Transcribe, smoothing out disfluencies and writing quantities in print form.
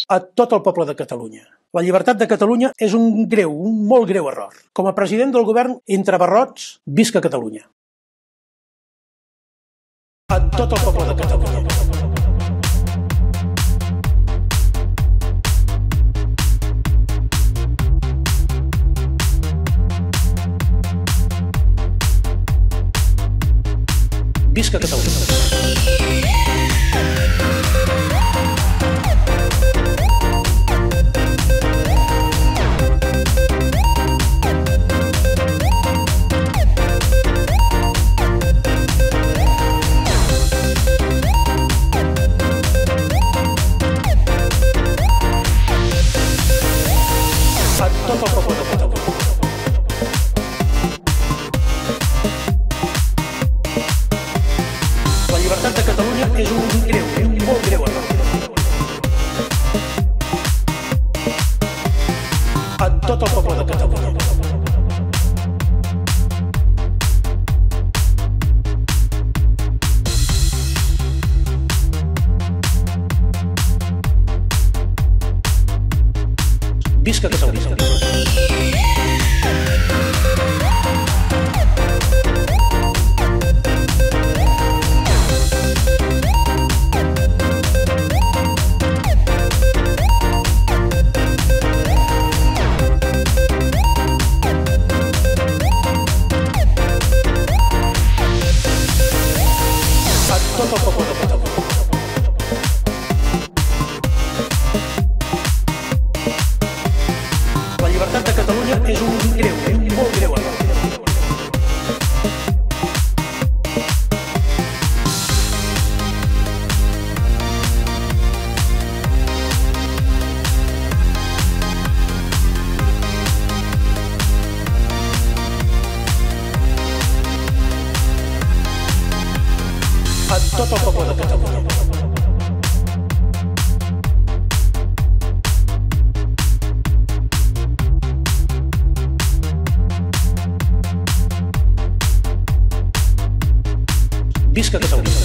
a tot el poble de Catalunya. La llibertat de Catalunya és un molt greu error. Com a president del govern, entre barrots, visca Catalunya. A tot el poble de Catalunya. Visca Catalunya. A tot el poble de Catalunya. La llibertat de Catalunya és un molt greu error. A tot el poble de Catalunya. Visca Catalunya. Tot el poble de Catalunya. La llibertat de Catalunya és un molt greu error. A tot el poble de Catalunya. Visca Catalunya.